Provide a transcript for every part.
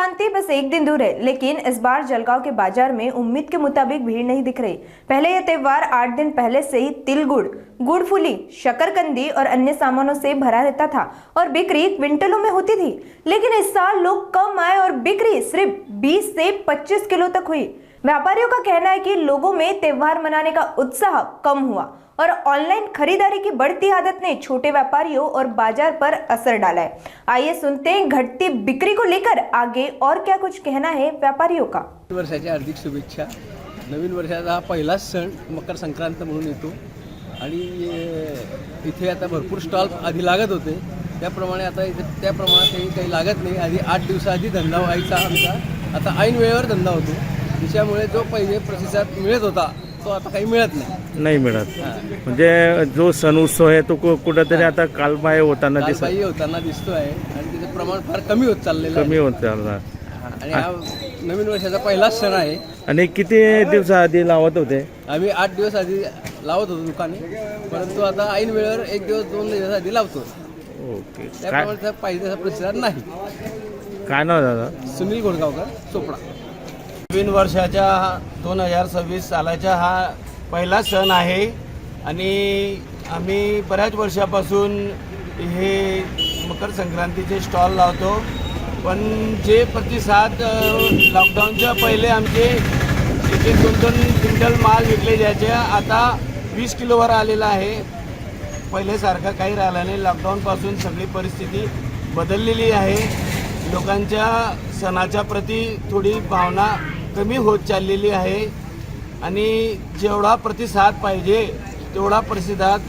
संक्रांति बस एक दिन दूर है, लेकिन इस बार जलगांव के बाजार में उम्मीद के मुताबिक भीड़ नहीं दिख रही। पहले यह त्योहार 8 दिन पहले से ही तिल गुड़ फूली, शकरकंदी और अन्य सामानों से भरा रहता था और बिक्री क्विंटलों में होती थी। लेकिन इस साल लोग कम आए और बिक्री सिर्फ 20 से 25 किलो तक हुई। व्यापारियों का कहना है कि लोगों में त्योहार मनाने का उत्साह कम हुआ और ऑनलाइन खरीदारी की बढ़ती आदत ने छोटे व्यापारियों और बाजार पर असर डाला है। आइए सुनते हैं घटती बिक्री को लेकर आगे और क्या कुछ कहना है व्यापारियों का। वर्षाच्या हार्दिक शुभेच्छा। नवीन वर्षाचा हा पहिलाच सण मकर संक्रांत म्हणून येतो आणि इथे आता भरपूर स्टॉल आधी लागत होते, त्याप्रमाणे आता इथे त्या प्रमाणात काही लागत नाही। आधी 8 दिवसाआधी धंदा व्हायचा आमचा, आता ऐन वेळेवर धंदा होतो, त्याच्यामुळे जो पहिले प्रतिसाद मिळत होता तो आता काही मिळत नाही मिळत। म्हणजे जो सण उत्सव आहे तो कुठेतरी आता कालबाह्य होताना दिसतो आहे आणि त्याचं प्रमाण फार कमी होत चाललेलं आहे। आणि हा नवीन वर्षाचा पहिलाच सण आहे। आणि किती दिवसाआधी लावत होते? आम्ही 8 दिवस आधी लावत होतो दुकाने, परंतु आता ऐन वेळेवर 1 दिवस 2 दिवस आधी लावतो। ओके, त्याप्रमाणे पाहिजे प्रतिसाद नाही। काय नाव दादा? सुनील गोडगावकर, चोपडा। नवीन वर्षाच्या 2026 सालाचा हा पहिला सण आहे आणि आम्ही बऱ्याच वर्षापासून हे मकर संक्रांतीचे स्टॉल लावतो, पण जे प्रतिसाद लॉकडाऊनच्या पहिले आमचे 1-2 क्विंटल माल विकले जायचे, आता 20 किलोवर आलेला आहे। पहिल्यासारखं काही राहिलं नाही। लॉकडाऊनपासून सगळी परिस्थिती बदललेली आहे। लोकांच्या सणाच्या प्रती थोडी भावना कमी होत चाललेली आहे आणि जेवढा प्रतिसाद पाहिजे तेवढा प्रतिसाद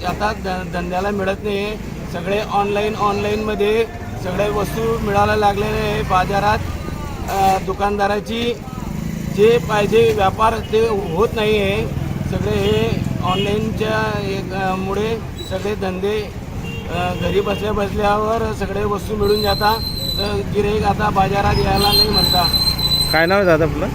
आता धंद्याला मिळत नाही। सगळे ऑनलाईनमध्ये सगळे वस्तू मिळायला लागलेले आहे। बाजारात दुकानदाराची जे पाहिजे व्यापार ते होत नाही आहे। सगळे हे ऑनलाईनच्या मुळे सगळे धंदे घरी बसल्यावर सगळे वस्तू मिळून जातात, तर गिऱ्हाईक आता बाजारात यायला नाही म्हणता। काय नाव आहे दादा आपलं?